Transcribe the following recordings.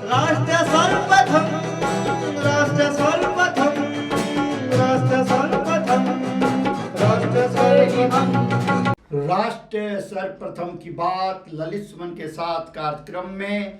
राष्ट्र सर्वप्रथम राष्ट्र सर्वप्रथम राष्ट्र सर्वप्रथम राष्ट्र सर्वप्रथम राष्ट्र सर्वप्रथम की बात ललित सुमन के साथ कार्यक्रम में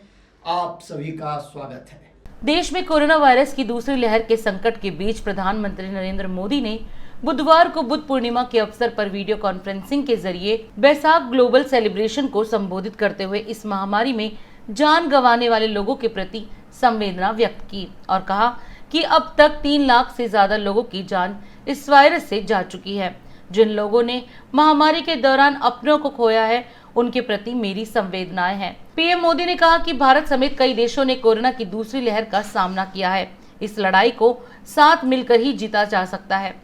आप सभी का स्वागत है। देश में कोरोना वायरस की दूसरी लहर के संकट के बीच प्रधानमंत्री नरेंद्र मोदी ने बुधवार को बुद्ध पूर्णिमा के अवसर पर वीडियो कॉन्फ्रेंसिंग के जरिए बैसाख ग्लोबल सेलिब्रेशन को संबोधित करते हुए इस महामारी में जान गंवाने वाले लोगों के प्रति संवेदना व्यक्त की और कहा कि अब तक 3 लाख से ज्यादा लोगों की जान इस वायरस से जा चुकी है। जिन लोगों ने महामारी के दौरान अपनों को खोया है उनके प्रति मेरी संवेदनाएं हैं। पीएम मोदी ने कहा कि भारत समेत कई देशों ने कोरोना की दूसरी लहर का सामना किया है। इस लड़ाई को साथ मिलकर ही जीता जा सकता है।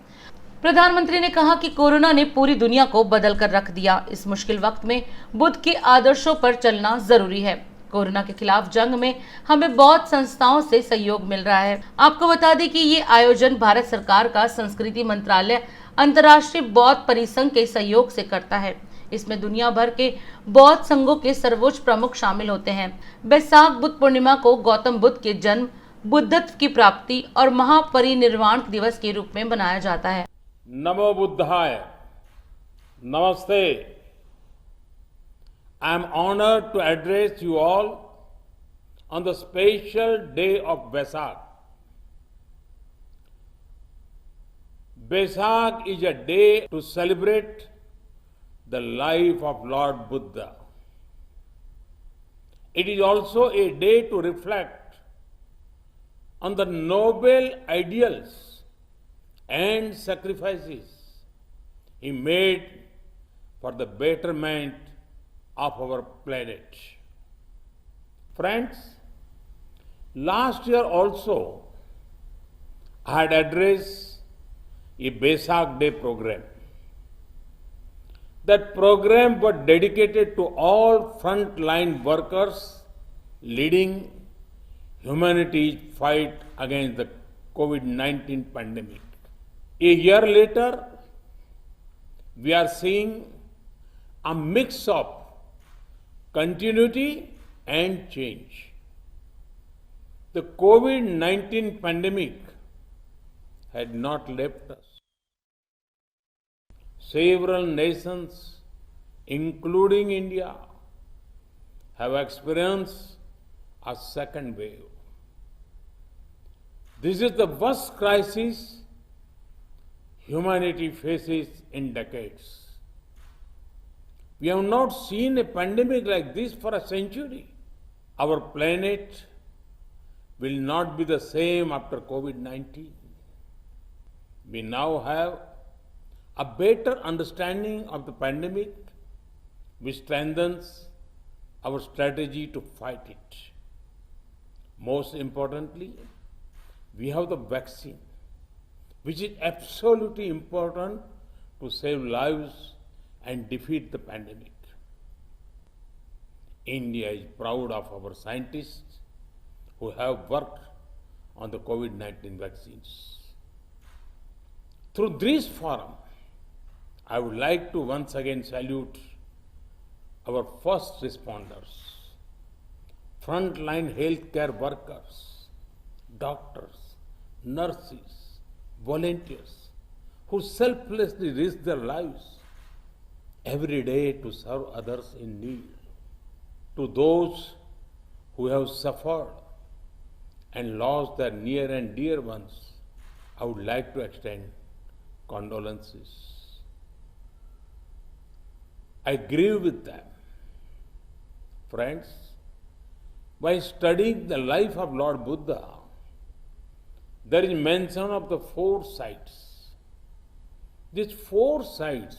प्रधानमंत्री ने कहा कि कोरोना ने पूरी दुनिया को बदल कर रख दिया। इस मुश्किल वक्त में बुद्ध के आदर्शों पर चलना जरूरी है। कोरोना के खिलाफ जंग में हमें बहुत संस्थाओं से सहयोग मिल रहा है। आपको बता दें कि ये आयोजन भारत सरकार का संस्कृति मंत्रालय अंतर्राष्ट्रीय बौद्ध परिसंघ के सहयोग से करता है। इसमें दुनिया भर के बौद्ध संघों के सर्वोच्च प्रमुख शामिल होते हैं। बैसाख बुद्ध पूर्णिमा को गौतम बुद्ध के जन्म, बुद्धत्व की प्राप्ति और महापरिनिर्वाण दिवस के रूप में मनाया जाता है। नमो बुद्धाय, नमस्ते। I am honored to address you all on the special day of Vesak. Vesak is a day to celebrate the life of Lord Buddha. It is also a day to reflect on the noble ideals and sacrifices he made for the betterment of our planet. Friends, last year also I had addressed a Vesak Day program. That program was dedicated to all frontline workers leading humanity's fight against the COVID-19 pandemic. A year later, we are seeing a mix of continuity and change. The COVID-19 pandemic had not left us. Several nations, including India, have experienced a second wave. This is the worst crisis humanity faces in decades. We have not seen a pandemic like this for a century. Our planet will not be the same after COVID-19. We now have a better understanding of the pandemic, which strengthens our strategy to fight it. Most importantly, we have the vaccine, which is absolutely important to save lives and defeat the pandemic. India is proud of our scientists who have worked on the COVID-19 vaccines. Through this forum, I would like to once again salute our first responders, frontline healthcare workers, doctors, nurses, volunteers who selflessly risk their lives every day to serve others in need. To those who have suffered and lost their near and dear ones, I would like to extend condolences. I grieve with them. Friends, by studying the life of Lord Buddha, there is mention of the 4 sights. These 4 sights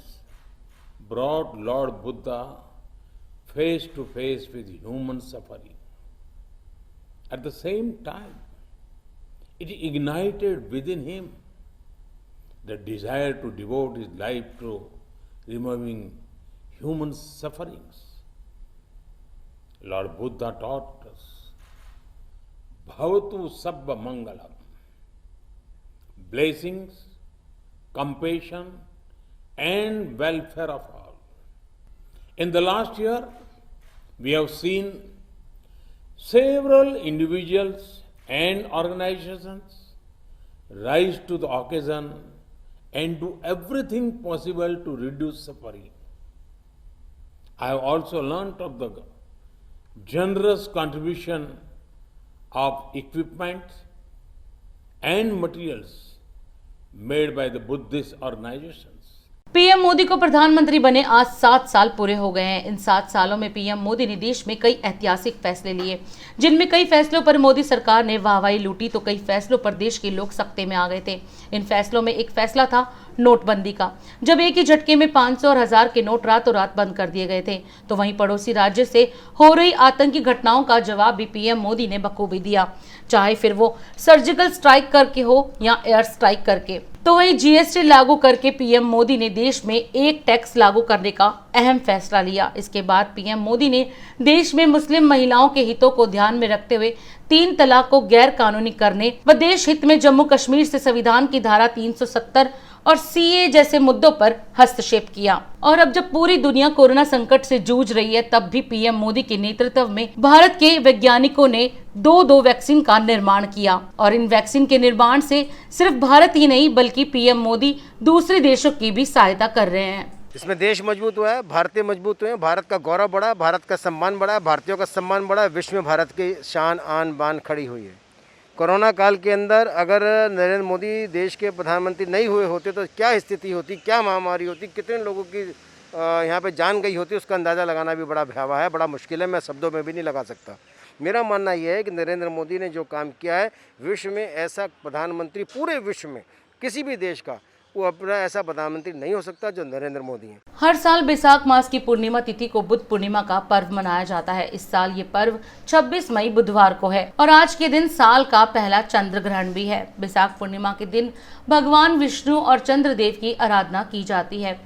brought Lord Buddha face to face with human suffering. At the same time, it ignited within him the desire to devote his life to removing human sufferings. Lord Buddha taught us, Bhavatu Sabba Mangalam. Blessings, compassion, and welfare of all. In the last year, we have seen Several individuals and organizations rise to the occasion and do everything possible to reduce suffering. I have also learnt of the generous contribution of equipment and materials made by the Buddhist organizations. PM Modi को प्रधानमंत्री बने आज 7 साल पूरे हो गए हैं। इन 7 सालों में पीएम मोदी ने देश में कई ऐतिहासिक फैसले लिए, जिनमें कई फैसलों पर मोदी सरकार ने वाहवाही लूटी तो कई फैसलों पर देश के लोग सख्ते में आ गए थे। इन फैसलों में एक फैसला था नोटबंदी का, जब एक ही झटके में 500 और 1000 के नोट रातों रात बंद कर दिए गए थे। तो वहीं पड़ोसी राज्य से हो रही आतंकी घटनाओं का जवाब भी पीएम मोदी ने बखूबी दिया, चाहे फिर वो सर्जिकल स्ट्राइक करके हो या एयर स्ट्राइक करके। तो वहीं जीएसटी लागू करके पीएम मोदी ने देश में एक टैक्स लागू करने का अहम फैसला लिया। इसके बाद पीएम मोदी ने देश में मुस्लिम महिलाओं के हितों को ध्यान में रखते हुए 3 तलाक को गैर कानूनी करने व देश हित में जम्मू कश्मीर से संविधान की धारा 370 और सीए जैसे मुद्दों पर हस्तक्षेप किया। और अब जब पूरी दुनिया कोरोना संकट से जूझ रही है, तब भी पीएम मोदी के नेतृत्व में भारत के वैज्ञानिकों ने दो वैक्सीन का निर्माण किया। और इन वैक्सीन के निर्माण से सिर्फ भारत ही नहीं बल्कि पीएम मोदी दूसरे देशों की भी सहायता कर रहे हैं। इसमें देश मजबूत हुआ है, भारतीय मजबूत हुए हैं, भारत का गौरव बढ़ा, भारत का सम्मान बढ़ा, भारतीयों का सम्मान बढ़ा, विश्व में भारत की शान आन बान खड़ी हुई है। कोरोना काल के अंदर अगर नरेंद्र मोदी देश के प्रधानमंत्री नहीं हुए होते तो क्या स्थिति होती, क्या महामारी होती, कितने लोगों की यहाँ पे जान गई होती, उसका अंदाज़ा लगाना भी बड़ा भयावह है, बड़ा मुश्किल है, मैं शब्दों में भी नहीं लगा सकता। मेरा मानना यह है कि नरेंद्र मोदी ने जो काम किया है, विश्व में ऐसा प्रधानमंत्री पूरे विश्व में किसी भी देश का वो अपना ऐसा प्रधानमंत्री नहीं हो सकता जो नरेंद्र मोदी है। हर साल बैसाख मास की पूर्णिमा तिथि को बुद्ध पूर्णिमा का पर्व मनाया जाता है। इस साल ये पर्व 26 मई बुधवार को है और आज के दिन साल का पहला चंद्र ग्रहण भी है। बैसाख पूर्णिमा के दिन भगवान विष्णु और चंद्रदेव की आराधना की जाती है।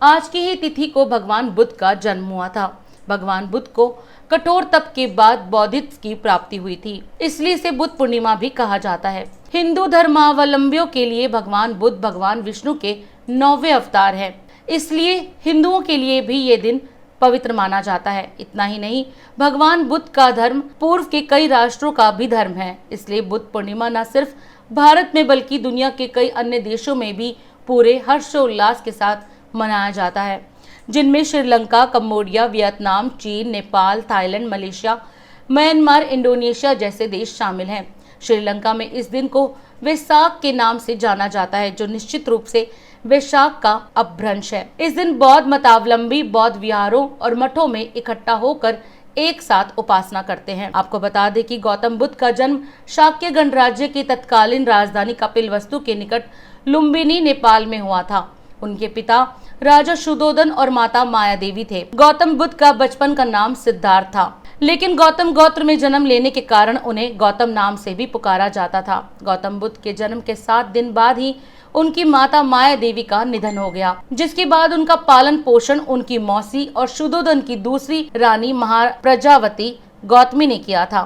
आज की ही तिथि को भगवान बुद्ध का जन्म हुआ था। भगवान बुद्ध को कठोर तप के बाद बौद्धित्व की प्राप्ति हुई थी, इसलिए इसे बुद्ध पूर्णिमा भी कहा जाता है। हिंदू धर्मावलंबियों के लिए भगवान बुद्ध भगवान विष्णु के 9वें अवतार हैं, इसलिए हिंदुओं के लिए भी ये दिन पवित्र माना जाता है। इतना ही नहीं, भगवान बुद्ध का धर्म पूर्व के कई राष्ट्रों का भी धर्म है, इसलिए बुद्ध पूर्णिमा न सिर्फ भारत में बल्कि दुनिया के कई अन्य देशों में भी पूरे हर्षोल्लास के साथ मनाया जाता है, जिनमें श्रीलंका, कंबोडिया, वियतनाम, चीन, Nepal, Thailand, Malaysia, Myanmar, Indonesia जैसे देश शामिल हैं। श्रीलंका में इस दिन को वैसाख के नाम से जाना जाता है, जो निश्चित रूप से वैशाख का अपभ्रंश है। इस दिन बौद्ध मतावलंबी बौद्ध विहारों और मठों में इकट्ठा होकर एक साथ उपासना करते हैं। आपको बता दें कि गौतम बुद्ध का जन्म शाक्य गणराज्य की तत्कालीन राजधानी कपिलवस्तु के निकट लुम्बिनी, नेपाल में हुआ था। उनके पिता राजा शुद्धोधन और माता माया देवी थे। गौतम बुद्ध का बचपन का नाम सिद्धार्थ था, लेकिन गौतम गोत्र में जन्म लेने के कारण उन्हें गौतम नाम से भी पुकारा जाता था। गौतम बुद्ध के जन्म के 7 दिन बाद ही उनकी माता माया देवी का निधन हो गया, जिसके बाद उनका पालन पोषण उनकी मौसी और शुद्धोधन की दूसरी रानी महाप्रजावती गौतमी ने किया था।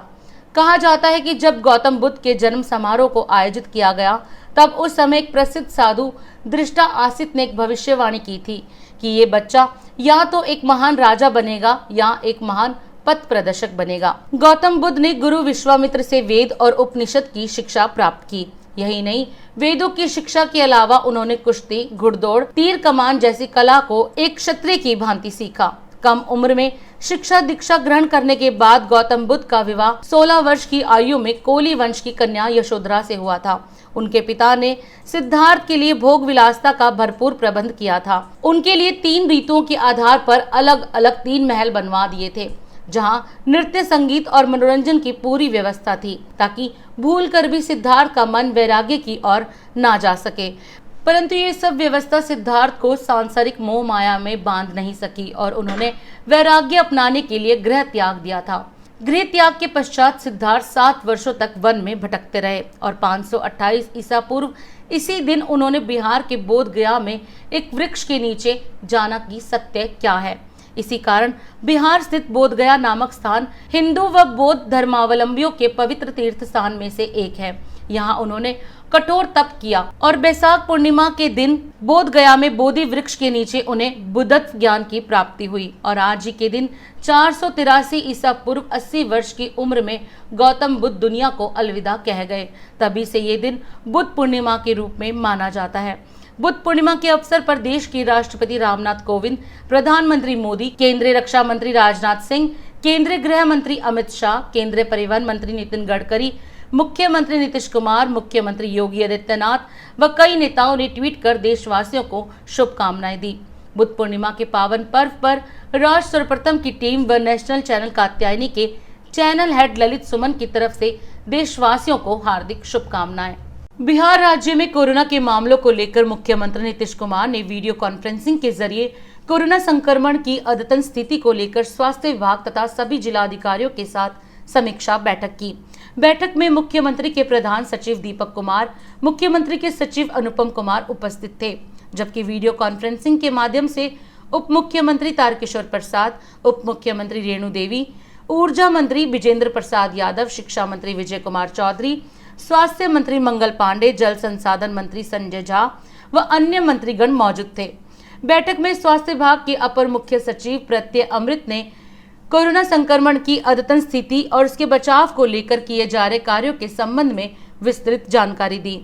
कहा जाता है कि जब गौतम बुद्ध के जन्म समारोह को आयोजित किया गया, तब उस समय एक प्रसिद्ध साधु दृष्टा आसित ने एक भविष्यवाणी की थी कि ये बच्चा या तो एक महान राजा बनेगा या एक महान पथ प्रदर्शक बनेगा। गौतम बुद्ध ने गुरु विश्वामित्र से वेद और उपनिषद की शिक्षा प्राप्त की। यही नहीं, वेदों की शिक्षा के अलावा उन्होंने कुश्ती, घुड़दौड़, तीर कमान जैसी कला को एक क्षत्रिय की भांति सीखा। कम उम्र में शिक्षा दीक्षा ग्रहण करने के बाद गौतम बुद्ध का विवाह 16 वर्ष की आयु में कोली वंश की कन्या यशोधरा से हुआ था। उनके पिता ने सिद्धार्थ के लिए भोग विलासता का भरपूर प्रबंध किया था। उनके लिए 3 रीतुओं के आधार पर अलग अलग 3 महल बनवा दिए थे, जहां नृत्य, संगीत और मनोरंजन की पूरी व्यवस्था थी, ताकि भूलकर भी सिद्धार्थ का मन वैराग्य की ओर ना जा सके। परंतु ये सब व्यवस्था सिद्धार्थ को सांसारिक मोह माया में बांध नहीं सकी और उन्होंने वैराग्य अपनाने के लिए गृह त्याग दिया था। गृह त्याग के पश्चात सिद्धार्थ 7 वर्षों तक वन में भटकते रहे और 528 ईसा पूर्व इसी दिन उन्होंने बिहार के बोध गया में एक वृक्ष के नीचे जाना कि सत्य क्या है, इसी कारण बिहार स्थित बोधगया नामक स्थान हिंदू व बौद्ध धर्मावलंबियों के पवित्र तीर्थ स्थान में से एक है। यहाँ उन्होंने कठोर तप किया और बैसाख पूर्णिमा के दिन बोधगया में बोधि वृक्ष के नीचे उन्हें बुद्धत्व ज्ञान की प्राप्ति हुई और आज ही के दिन 483 ईसा पूर्व 80 वर्ष की उम्र में गौतम बुद्ध दुनिया को अलविदा कह गए। तभी से ये दिन बुद्ध पूर्णिमा के रूप में माना जाता है। बुद्ध पूर्णिमा के अवसर पर देश के राष्ट्रपति रामनाथ कोविंद, प्रधानमंत्री मोदी, केंद्रीय रक्षा मंत्री राजनाथ सिंह, केंद्रीय गृह मंत्री अमित शाह, केंद्रीय परिवहन मंत्री नितिन गडकरी, मुख्यमंत्री नीतीश कुमार, मुख्यमंत्री योगी आदित्यनाथ व कई नेताओं ने ट्वीट कर देशवासियों को शुभकामनाएं दी। बुद्ध पूर्णिमा के पावन पर्व पर राज सर्वप्रथम की टीम व नेशनल चैनल कात्यायनी के चैनल हेड ललित सुमन की तरफ से देशवासियों को हार्दिक शुभकामनाएं। बिहार राज्य में कोरोना के मामलों को लेकर मुख्यमंत्री नीतीश कुमार ने वीडियो कॉन्फ्रेंसिंग के जरिए कोरोना संक्रमण की अद्यतन स्थिति को लेकर स्वास्थ्य विभाग तथा सभी जिलाधिकारियों के साथ समीक्षा बैठक की। बैठक में मुख्यमंत्री के प्रधान सचिव दीपक कुमार, मुख्यमंत्री के सचिव अनुपम कुमार उपस्थित थे, जबकि वीडियो कॉन्फ्रेंसिंग के माध्यम से उप मुख्यमंत्री तारकिशोर प्रसाद, उप मुख्यमंत्री रेणु देवी, ऊर्जा मंत्री विजेंद्र प्रसाद यादव, शिक्षा मंत्री विजय कुमार चौधरी, स्वास्थ्य मंत्री मंगल पांडे, जल संसाधन मंत्री संजय झा व अन्य मंत्रीगण मौजूद थे। बैठक में स्वास्थ्य विभाग के अपर मुख्य सचिव प्रत्यय अमृत ने कोरोना संक्रमण की अद्यतन स्थिति और उसके बचाव को लेकर किए जा रहे कार्यों के संबंध में विस्तृत जानकारी दी।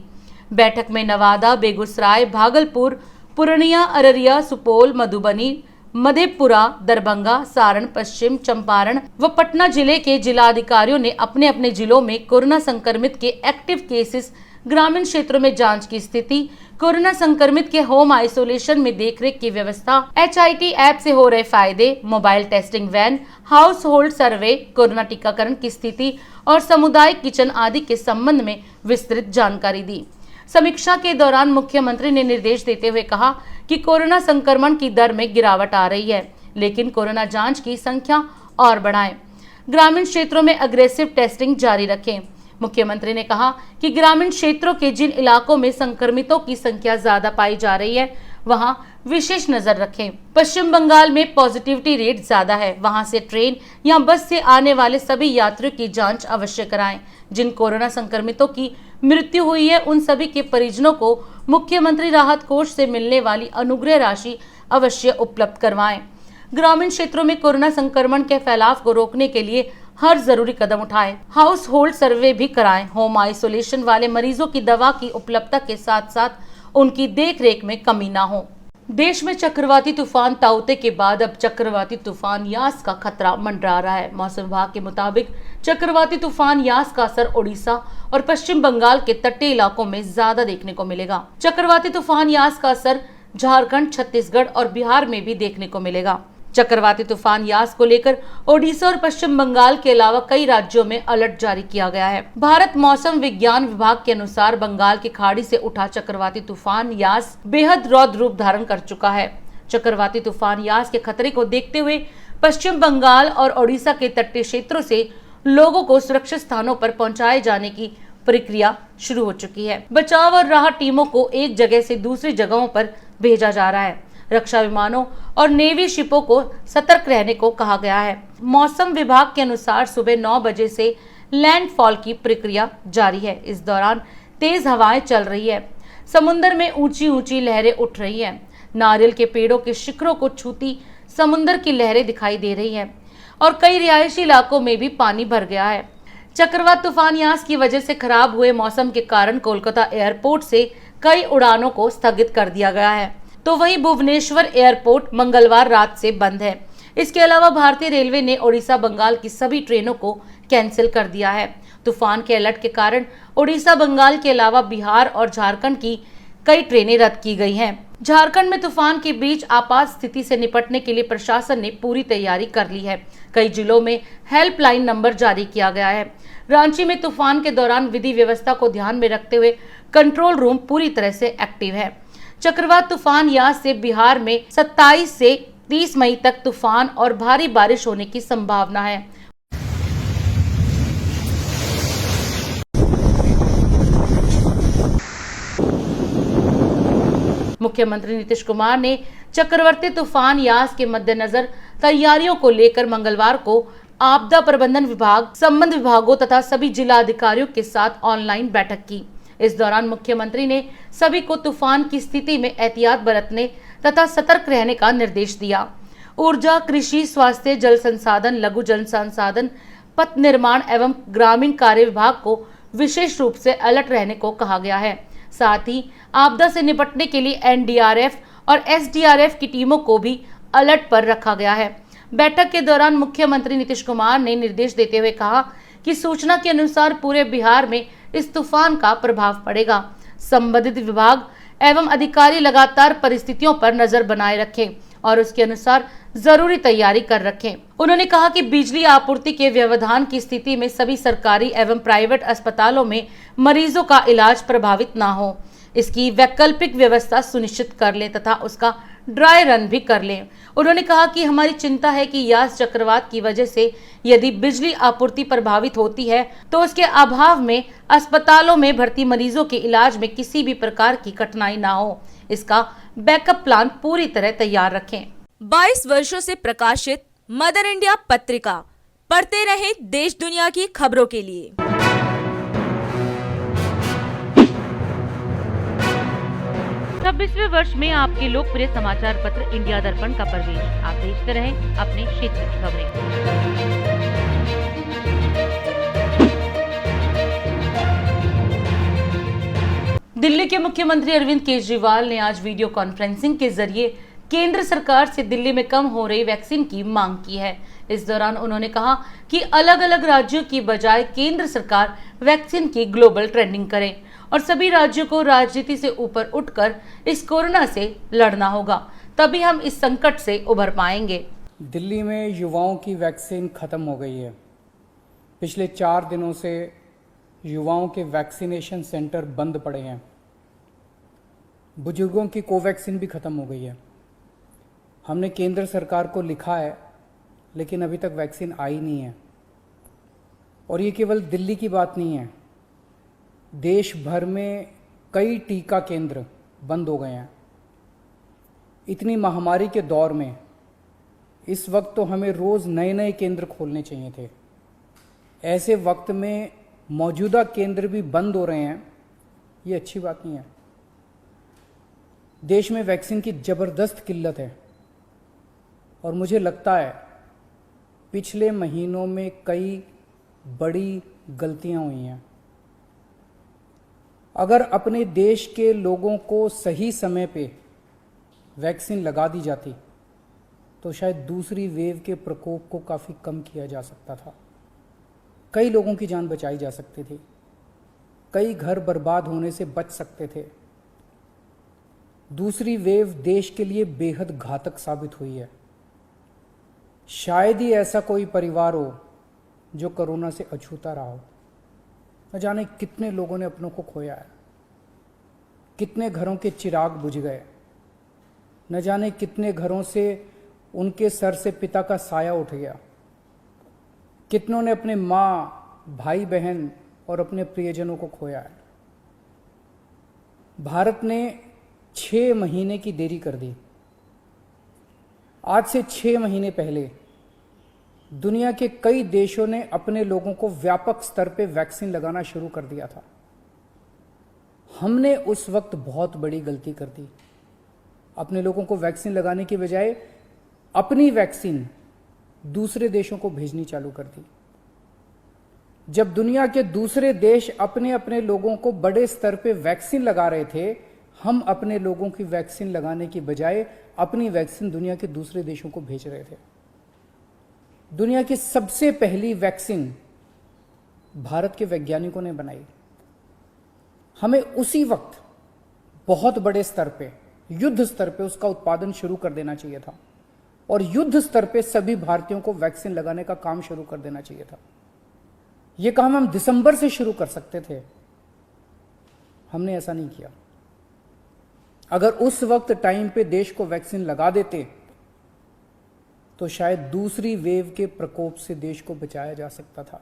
बैठक में नवादा, बेगूसराय, भागलपुर, पूर्णिया, अररिया, सुपौल, मधुबनी, मधेपुरा, दरभंगा, सारण, पश्चिम चंपारण व पटना जिले के जिलाधिकारियों ने अपने अपने जिलों में कोरोना संक्रमित के एक्टिव केसेस, ग्रामीण क्षेत्रों में जांच की स्थिति, कोरोना संक्रमित के होम आइसोलेशन में देखरेख की व्यवस्था, HIT ऐप से हो रहे फायदे, mobile testing van, household survey, corona टीकाकरण की स्थिति और सामुदायिक किचन आदि के संबंध में विस्तृत जानकारी दी। समीक्षा के दौरान मुख्यमंत्री ने निर्देश देते हुए कहा कि कोरोना संक्रमण की दर में गिरावट आ रही है, लेकिन कोरोना जांच की संख्या और बढ़ाएं। ग्रामीण क्षेत्रों में अग्रेसिव टेस्टिंग जारी रखें। मुख्यमंत्री ने कहा कि ग्रामीण क्षेत्रों के जिन इलाकों में संक्रमितों की संख्या ज्यादा पाई जा रही है, वहां विशेष नजर रखें। पश्चिम बंगाल में पॉजिटिविटी रेट ज्यादा है, वहां से ट्रेन या बस से आने वाले सभी यात्रियों की जांच अवश्य कराएं। जिन कोरोना संक्रमितों की मृत्यु हुई है, उन सभी के परिजनों को मुख्यमंत्री राहत कोष से मिलने वाली अनुग्रह राशि अवश्य उपलब्ध करवाएं। ग्रामीण क्षेत्रों में कोरोना संक्रमण के फैलाव को रोकने के लिए हर जरूरी कदम उठाएं। हाउस होल्ड सर्वे भी कराएं। होम आइसोलेशन वाले मरीजों की दवा की उपलब्धता के साथ साथ उनकी देखरेख में कमी ना हो। देश में चक्रवाती तूफान ताउते के बाद अब चक्रवाती तूफान यास का खतरा मंडरा रहा है। मौसम विभाग के मुताबिक चक्रवाती तूफान यास का असर ओडिशा और पश्चिम बंगाल के तटीय इलाकों में ज्यादा देखने को मिलेगा। चक्रवाती तूफान यास का असर झारखंड, छत्तीसगढ़ और बिहार में भी देखने को मिलेगा। चक्रवाती तूफान यास को लेकर ओडिशा और पश्चिम बंगाल के अलावा कई राज्यों में अलर्ट जारी किया गया है। भारत मौसम विज्ञान विभाग के अनुसार बंगाल की खाड़ी से उठा चक्रवाती तूफान यास बेहद रौद्र रूप धारण कर चुका है। चक्रवाती तूफान यास के खतरे को देखते हुए पश्चिम बंगाल और ओडिशा के तटीय क्षेत्रों से लोगों को सुरक्षित स्थानों पर पहुंचाए जाने की प्रक्रिया शुरू हो चुकी है। बचाव और राहत टीमों को एक जगह से दूसरी जगहों पर भेजा जा रहा है। रक्षा विमानों और नेवी शिपों को सतर्क रहने को कहा गया है। मौसम विभाग के अनुसार सुबह 9 बजे से लैंडफॉल की प्रक्रिया जारी है। इस दौरान तेज हवाएं चल रही है। समुद्र में ऊंची ऊंची लहरें उठ रही हैं। नारियल के पेड़ों के शिखरों को छूती समुद्र की लहरें दिखाई दे रही हैं और कई रिहायशी इलाकों में भी पानी भर गया है। चक्रवात तूफान यास की वजह से खराब हुए मौसम के कारण कोलकाता एयरपोर्ट से कई उड़ानों को स्थगित कर दिया गया है, तो वहीं भुवनेश्वर एयरपोर्ट मंगलवार रात से बंद है। इसके अलावा भारतीय रेलवे ने ओडिशा बंगाल की सभी ट्रेनों को कैंसिल कर दिया है। तूफान के अलर्ट के कारण ओडिशा बंगाल के अलावा बिहार और झारखंड की कई ट्रेनें रद्द की गई हैं। झारखंड में तूफान के बीच आपात स्थिति से निपटने के लिए प्रशासन ने पूरी तैयारी कर ली है। कई जिलों में हेल्पलाइन नंबर जारी किया गया है। रांची में तूफान के दौरान विधि व्यवस्था को ध्यान में रखते हुए कंट्रोल रूम पूरी तरह से एक्टिव है। चक्रवात तूफान यास से बिहार में 27 से 30 मई तक तूफान और भारी बारिश होने की संभावना है। मुख्यमंत्री नीतीश कुमार ने चक्रवाती तूफान यास के मद्देनजर तैयारियों को लेकर मंगलवार को आपदा प्रबंधन विभाग, संबंध विभागों तथा सभी जिला अधिकारियों के साथ ऑनलाइन बैठक की। इस दौरान मुख्यमंत्री ने सभी को तूफान की स्थिति में एहतियात बरतने तथा सतर्क रहने का निर्देश दिया। ऊर्जा, कृषि, स्वास्थ्य, जल संसाधन, लघु जल संसाधन, पथ निर्माण एवं ग्रामीण कार्य विभाग को विशेष रूप से अलर्ट रहने को कहा गया है। साथ ही आपदा से निपटने के लिए एनडीआरएफ और एसडीआरएफ की टीमों को भी अलर्ट पर रखा गया है। बैठक के दौरान मुख्यमंत्री नीतीश कुमार ने निर्देश देते हुए कहा कि सूचना के अनुसार पूरे बिहार में इस तूफान का प्रभाव पड़ेगा। संबंधित विभाग एवं अधिकारी लगातार परिस्थितियों पर नजर बनाए रखें और उसके अनुसार जरूरी तैयारी कर रखें। उन्होंने कहा कि बिजली आपूर्ति के व्यवधान की स्थिति में सभी सरकारी एवं प्राइवेट अस्पतालों में मरीजों का इलाज प्रभावित ना हो, इसकी वैकल्पिक व्यवस्था सुनिश्चित कर लें तथा उसका ड्राई रन भी कर लें। उन्होंने कहा कि हमारी चिंता है कि यास चक्रवात की वजह से यदि बिजली आपूर्ति प्रभावित होती है तो उसके अभाव में अस्पतालों में भर्ती मरीजों के इलाज में किसी भी प्रकार की कठिनाई ना हो, इसका बैकअप प्लान पूरी तरह तैयार रखें। 22 वर्षों से प्रकाशित मदर इंडिया पत्रिका, पढ़ते रहें देश दुनिया की खबरों के लिए। 26वें वर्ष में आपके लोकप्रिय समाचार पत्र इंडिया दर्पण का प्रवेश। आप देखते रहें अपने क्षेत्र की खबरें। दिल्ली के मुख्यमंत्री अरविंद केजरीवाल ने आज वीडियो कॉन्फ्रेंसिंग के जरिए केंद्र सरकार से दिल्ली में कम हो रही वैक्सीन की मांग की है। इस दौरान उन्होंने कहा कि अलग अलग राज्यों की बजाय केंद्र सरकार वैक्सीन की ग्लोबल ट्रेंडिंग करे और सभी राज्यों को राजनीति से ऊपर उठकर इस कोरोना से लड़ना होगा, तभी हम इस संकट से उभर पाएंगे। दिल्ली में युवाओं की वैक्सीन खत्म हो गई है। पिछले 4 दिनों से युवाओं के वैक्सीनेशन सेंटर बंद पड़े हैं। बुजुर्गों की कोवैक्सीन भी खत्म हो गई है। हमने केंद्र सरकार को लिखा है, लेकिन अभी तक वैक्सीन आई नहीं है। और ये केवल दिल्ली की बात नहीं है, देश भर में कई टीका केंद्र बंद हो गए हैं। इतनी महामारी के दौर में इस वक्त तो हमें रोज़ नए नए केंद्र खोलने चाहिए थे। ऐसे वक्त में मौजूदा केंद्र भी बंद हो रहे हैं, ये अच्छी बात नहीं है। देश में वैक्सीन की ज़बरदस्त किल्लत है और मुझे लगता है पिछले महीनों में कई बड़ी गलतियां हुई हैं। अगर अपने देश के लोगों को सही समय पे वैक्सीन लगा दी जाती तो शायद दूसरी वेव के प्रकोप को काफ़ी कम किया जा सकता था। कई लोगों की जान बचाई जा सकती थी, कई घर बर्बाद होने से बच सकते थे। दूसरी वेव देश के लिए बेहद घातक साबित हुई है। शायद ही ऐसा कोई परिवार हो जो कोरोना से अछूता रहा हो। न जाने कितने लोगों ने अपनों को खोया है, कितने घरों के चिराग बुझ गए, न जाने कितने घरों से उनके सर से पिता का साया उठ गया, कितनों ने अपने माँ, भाई बहन और अपने प्रियजनों को खोया है। भारत ने 6 महीने की देरी कर दी। आज से 6 महीने पहले दुनिया के कई देशों ने अपने लोगों को व्यापक स्तर पे वैक्सीन लगाना शुरू कर दिया था। हमने उस वक्त बहुत बड़ी गलती कर दी। अपने लोगों को वैक्सीन लगाने की बजाय अपनी वैक्सीन दूसरे देशों को भेजनी चालू कर दी। जब दुनिया के दूसरे देश अपने अपने लोगों को बड़े स्तर पे वैक्सीन लगा रहे थे, हम अपने लोगों की वैक्सीन लगाने की बजाय अपनी वैक्सीन दुनिया के दूसरे देशों को भेज रहे थे। दुनिया की सबसे पहली वैक्सीन भारत के वैज्ञानिकों ने बनाई। हमें उसी वक्त बहुत बड़े स्तर पे, युद्ध स्तर पे उसका उत्पादन शुरू कर देना चाहिए था और युद्ध स्तर पे सभी भारतीयों को वैक्सीन लगाने का काम शुरू कर देना चाहिए था। यह काम हम दिसंबर से शुरू कर सकते थे, हमने ऐसा नहीं किया। अगर उस वक्त टाइम पे देश को वैक्सीन लगा देते तो शायद दूसरी वेव के प्रकोप से देश को बचाया जा सकता था।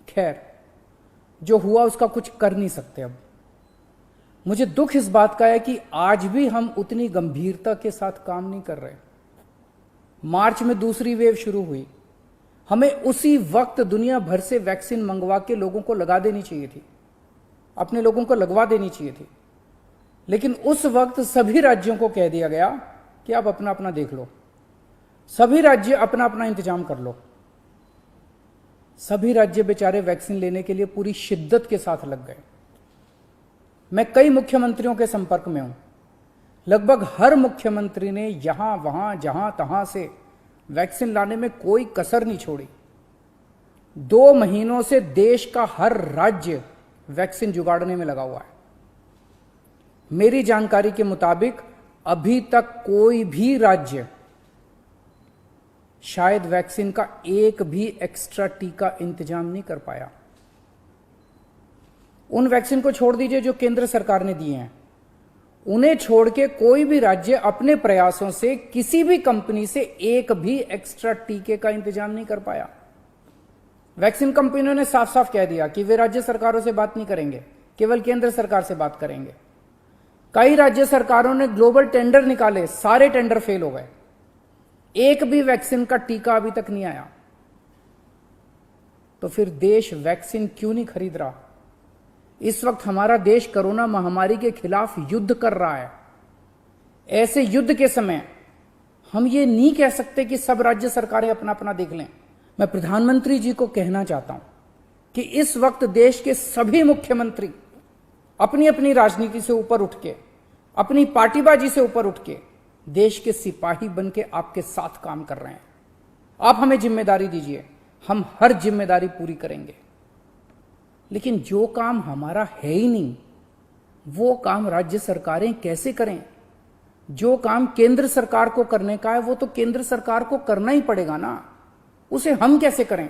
खैर, जो हुआ उसका कुछ कर नहीं सकते। अब मुझे दुख इस बात का है कि आज भी हम उतनी गंभीरता के साथ काम नहीं कर रहे। मार्च में दूसरी वेव शुरू हुई। हमें उसी वक्त दुनिया भर से वैक्सीन मंगवा के लोगों को लगा देनी चाहिए थी, अपने लोगों को लगवा देनी चाहिए थी। लेकिन उस वक्त सभी राज्यों को कह दिया गया कि आप अपना अपना देख लो, सभी राज्य अपना अपना इंतजाम कर लो। सभी राज्य बेचारे वैक्सीन लेने के लिए पूरी शिद्दत के साथ लग गए। मैं कई मुख्यमंत्रियों के संपर्क में हूं, लगभग हर मुख्यमंत्री ने यहां वहां जहां तहां से वैक्सीन लाने में कोई कसर नहीं छोड़ी। 2 महीनों से देश का हर राज्य वैक्सीन जुगाड़ने में लगा हुआ है। मेरी जानकारी के मुताबिक अभी तक कोई भी राज्य शायद वैक्सीन का एक भी एक्स्ट्रा टीका इंतजाम नहीं कर पाया। उन वैक्सीन को छोड़ दीजिए जो केंद्र सरकार ने दिए हैं, उन्हें छोड़ के कोई भी राज्य अपने प्रयासों से किसी भी कंपनी से एक भी एक्स्ट्रा टीके का इंतजाम नहीं कर पाया। वैक्सीन कंपनियों ने साफ साफ कह दिया कि वे राज्य सरकारों से बात नहीं करेंगे, केवल केंद्र सरकार से बात करेंगे। कई राज्य सरकारों ने ग्लोबल टेंडर निकाले, सारे टेंडर फेल हो गए। एक भी वैक्सीन का टीका अभी तक नहीं आया। तो फिर देश वैक्सीन क्यों नहीं खरीद रहा? इस वक्त हमारा देश कोरोना महामारी के खिलाफ युद्ध कर रहा है। ऐसे युद्ध के समय हम ये नहीं कह सकते कि सब राज्य सरकारें अपना अपना देख लें। मैं प्रधानमंत्री जी को कहना चाहता हूं कि इस वक्त देश के सभी मुख्यमंत्री अपनी अपनी राजनीति से ऊपर उठ के, अपनी पार्टीबाजी से ऊपर उठ के देश के सिपाही बन के आपके साथ काम कर रहे हैं। आप हमें जिम्मेदारी दीजिए, हम हर जिम्मेदारी पूरी करेंगे। लेकिन जो काम हमारा है ही नहीं, वो काम राज्य सरकारें कैसे करें? जो काम केंद्र सरकार को करने का है वो तो केंद्र सरकार को करना ही पड़ेगा ना, उसे हम कैसे करें?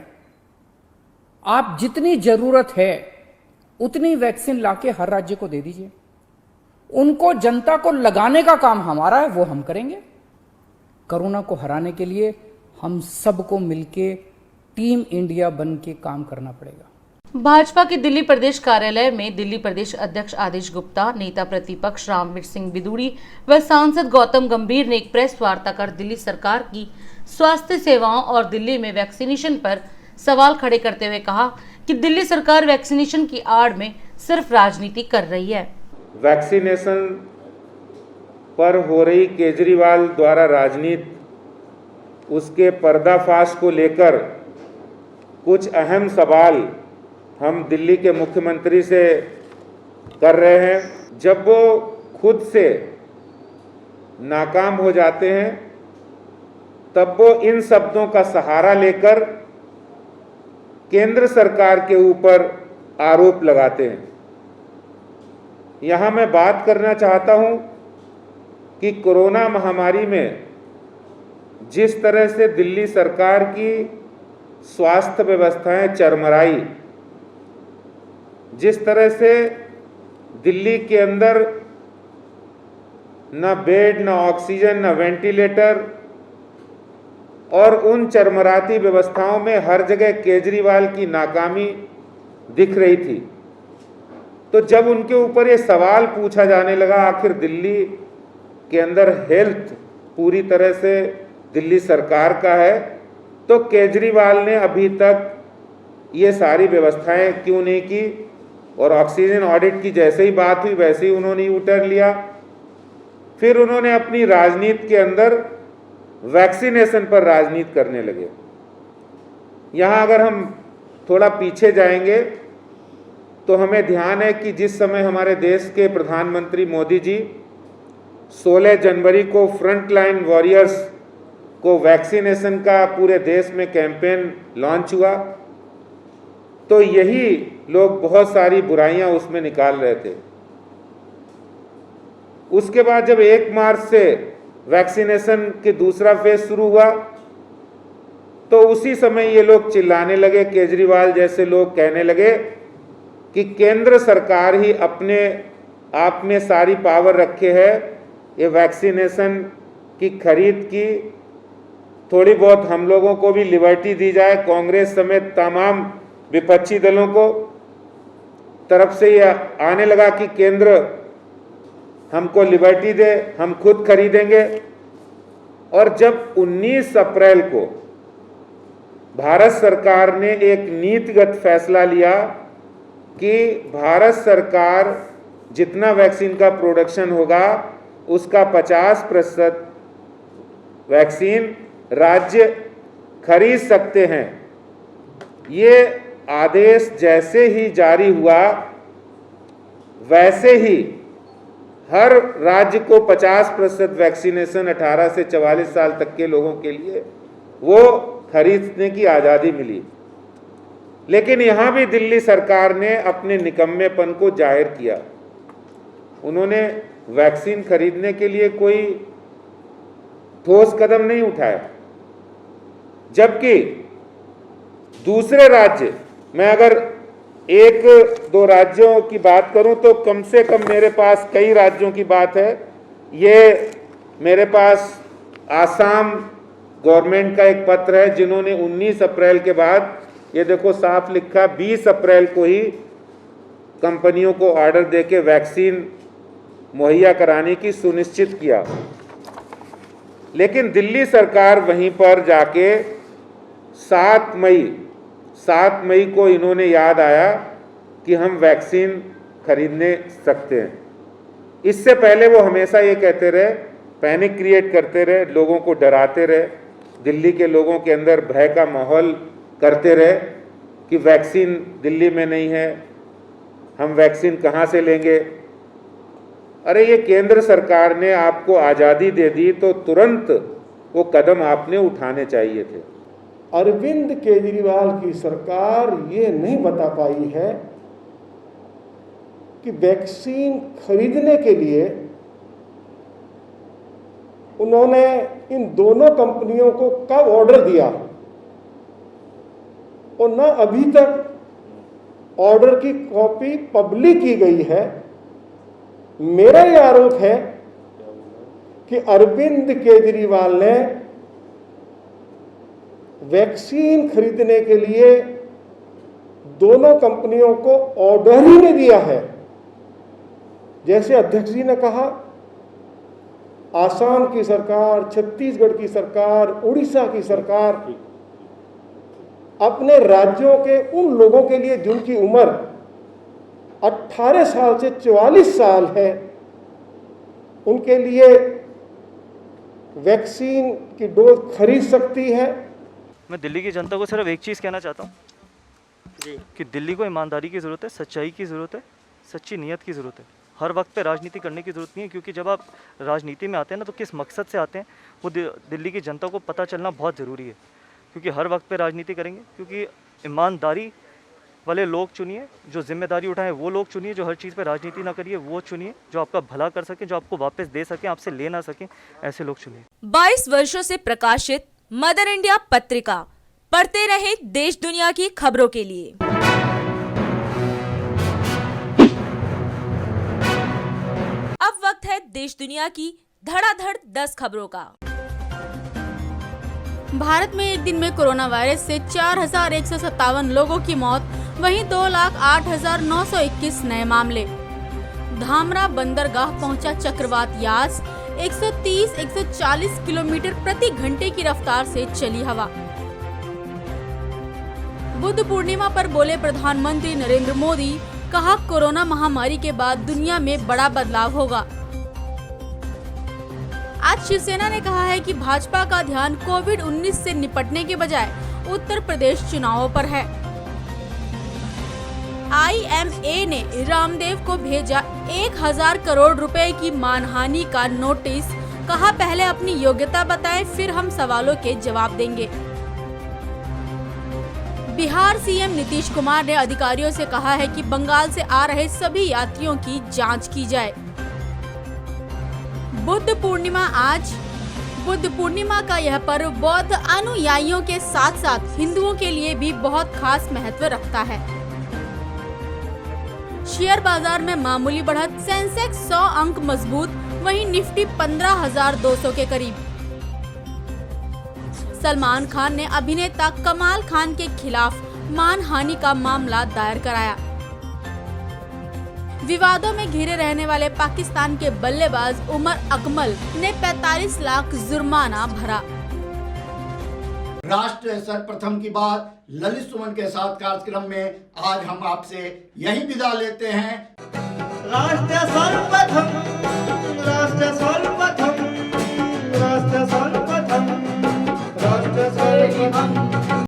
आप जितनी जरूरत है उतनी वैक्सीन लाके हर राज्य को दे दीजिए। उनको जनता को लगाने का काम हमारा है, वो हम करेंगे। कोरोना को हराने के लिए हम सबको मिलके टीम इंडिया बन के काम करना पड़ेगा। भाजपा के दिल्ली प्रदेश कार्यालय में दिल्ली प्रदेश अध्यक्ष आदेश गुप्ता, नेता प्रतिपक्ष रामवीर सिंह बिदूड़ी व सांसद गौतम गंभीर ने एक प्रेस वार्ता कर दिल्ली सरकार की स्वास्थ्य सेवाओं और दिल्ली में वैक्सीनेशन पर सवाल खड़े करते हुए कहा कि दिल्ली सरकार वैक्सीनेशन की आड़ में सिर्फ राजनीति कर रही है। वैक्सीनेशन पर हो रही केजरीवाल द्वारा राजनीति, उसके पर्दाफाश को लेकर कुछ अहम सवाल हम दिल्ली के मुख्यमंत्री से कर रहे हैं। जब वो खुद से नाकाम हो जाते हैं तब वो इन शब्दों का सहारा लेकर केंद्र सरकार के ऊपर आरोप लगाते हैं। यहाँ मैं बात करना चाहता हूँ कि कोरोना महामारी में जिस तरह से दिल्ली सरकार की स्वास्थ्य व्यवस्थाएं चरमराई, जिस तरह से दिल्ली के अंदर न बेड, न ऑक्सीजन, न वेंटिलेटर, और उन चरमराती व्यवस्थाओं में हर जगह केजरीवाल की नाकामी दिख रही थी, तो जब उनके ऊपर ये सवाल पूछा जाने लगा आखिर दिल्ली के अंदर हेल्थ पूरी तरह से दिल्ली सरकार का है, तो केजरीवाल ने अभी तक ये सारी व्यवस्थाएं क्यों नहीं की? और ऑक्सीजन ऑडिट की जैसे ही बात हुई वैसे ही उन्होंने यू टर्न लिया। फिर उन्होंने अपनी राजनीति के अंदर वैक्सीनेशन पर राजनीति करने लगे। यहाँ अगर हम थोड़ा पीछे जाएंगे तो हमें ध्यान है कि जिस समय हमारे देश के प्रधानमंत्री मोदी जी 16 जनवरी को फ्रंट लाइन वॉरियर्स को वैक्सीनेशन का पूरे देश में कैंपेन लॉन्च हुआ, तो यही लोग बहुत सारी बुराइयां उसमें निकाल रहे थे। उसके बाद जब 1 मार्च से वैक्सीनेशन के दूसरा फेज शुरू हुआ तो उसी समय ये लोग चिल्लाने लगे, केजरीवाल जैसे लोग कहने लगे कि केंद्र सरकार ही अपने आप में सारी पावर रखे है, ये वैक्सीनेशन की खरीद की थोड़ी बहुत हम लोगों को भी लिबर्टी दी जाए। कांग्रेस समेत तमाम विपक्षी दलों को तरफ से ये आने लगा कि केंद्र हमको लिबर्टी दे, हम खुद खरीदेंगे। और जब 19 अप्रैल को भारत सरकार ने एक नीतिगत फैसला लिया कि भारत सरकार जितना वैक्सीन का प्रोडक्शन होगा उसका 50% वैक्सीन राज्य खरीद सकते हैं, ये आदेश जैसे ही जारी हुआ वैसे ही हर राज्य को 50% वैक्सीनेशन 18 से 44 साल तक के लोगों के लिए वो खरीदने की आज़ादी मिली। लेकिन यहाँ भी दिल्ली सरकार ने अपने निकम्मेपन को जाहिर किया। उन्होंने वैक्सीन खरीदने के लिए कोई ठोस कदम नहीं उठाया, जबकि दूसरे राज्य, मैं अगर एक दो राज्यों की बात करूं तो कम से कम मेरे पास कई राज्यों की बात है। ये मेरे पास आसाम गवर्नमेंट का एक पत्र है जिन्होंने 19 अप्रैल के बाद, ये देखो साफ लिखा, 20 अप्रैल को ही कंपनियों को ऑर्डर देके वैक्सीन मुहैया कराने की सुनिश्चित किया। लेकिन दिल्ली सरकार वहीं पर जाके 7 मई को इन्होंने याद आया कि हम वैक्सीन खरीदने सकते हैं। इससे पहले वो हमेशा ये कहते रहे, पैनिक क्रिएट करते रहे, लोगों को डराते रहे, दिल्ली के लोगों के अंदर भय का माहौल करते रहे कि वैक्सीन दिल्ली में नहीं है, हम वैक्सीन कहाँ से लेंगे। अरे ये केंद्र सरकार ने आपको आज़ादी दे दी तो तुरंत वो कदम आपने उठाने चाहिए थे। अरविंद केजरीवाल की सरकार ये नहीं बता पाई है कि वैक्सीन खरीदने के लिए उन्होंने इन दोनों कंपनियों को कब ऑर्डर दिया, और न अभी तक ऑर्डर की कॉपी पब्लिक की गई है। मेरा यह आरोप है कि अरविंद केजरीवाल ने वैक्सीन खरीदने के लिए दोनों कंपनियों को ऑर्डर ही नहीं दिया है। जैसे अध्यक्ष जी ने कहा, आसाम की सरकार, छत्तीसगढ़ की सरकार, उड़ीसा की सरकार अपने राज्यों के उन लोगों के लिए जिनकी उम्र 18 साल से 44 साल है, उनके लिए वैक्सीन की डोज खरीद सकती है। मैं दिल्ली की जनता को सिर्फ एक चीज़ कहना चाहता हूँ जी, कि दिल्ली को ईमानदारी की ज़रूरत है, सच्चाई की ज़रूरत है, सच्ची नीयत की ज़रूरत है। हर वक्त पे राजनीति करने की ज़रूरत नहीं है, क्योंकि जब आप राजनीति में आते हैं ना तो किस मकसद से आते हैं वो दिल्ली की जनता को पता चलना बहुत ज़रूरी है। क्योंकि हर वक्त पे राजनीति करेंगे, क्योंकि ईमानदारी वाले लोग चुनिए, जो जिम्मेदारी उठाएं वो लोग चुनिए, जो हर चीज़ पे राजनीति ना करिए वो चुनिए, जो आपका भला कर सकें, जो आपको वापस दे सकें, आपसे ले ना सकें, ऐसे लोग चुनिए। 22 वर्षों से प्रकाशित मदर इंडिया पत्रिका, पढ़ते रहे देश दुनिया की खबरों के लिए। अब वक्त है देश दुनिया की धड़ाधड़ 10 खबरों का। भारत में एक दिन में कोरोना वायरस से 4,157 लोगों की मौत, वहीं 2,08,921 नए मामले। धामरा बंदरगाह पहुंचा चक्रवात यास, 130-140 किलोमीटर प्रति घंटे की रफ्तार से चली हवा। बुद्ध पूर्णिमा पर बोले प्रधानमंत्री नरेंद्र मोदी, कहा कोरोना महामारी के बाद दुनिया में बड़ा बदलाव होगा। आज शिवसेना ने कहा है कि भाजपा का ध्यान कोविड-19 से निपटने के बजाय उत्तर प्रदेश चुनावों पर है। IMA ने रामदेव को भेजा 1,000 करोड़ रुपए की मानहानि का नोटिस, कहा पहले अपनी योग्यता बताएं, फिर हम सवालों के जवाब देंगे। बिहार सीएम नीतीश कुमार ने अधिकारियों से कहा है कि बंगाल से आ रहे सभी यात्रियों की जांच की जाए। बुद्ध पूर्णिमा आज बुद्ध पूर्णिमा का यह पर्व बौद्ध अनुयायियों के साथ साथ हिंदुओं के लिए भी बहुत खास महत्व रखता है। शेयर बाजार में मामूली बढ़त, सेंसेक्स 100 अंक मजबूत, वहीं निफ्टी 15,200 के करीब। सलमान खान ने अभिनेता कमाल खान के खिलाफ मानहानि का मामला दायर कराया। विवादों में घिरे रहने वाले पाकिस्तान के बल्लेबाज उमर अकमल ने 45 लाख जुर्माना भरा। राष्ट्र सर्वप्रथम की बात ललित सुमन के साथ कार्यक्रम में आज हम आपसे यही विदा लेते हैं। राष्ट्र सर्वप्रथम, राष्ट्र सर्वप्रथम, राष्ट्र सर्वप्रथम, राष्ट्र सर्वप्रथम।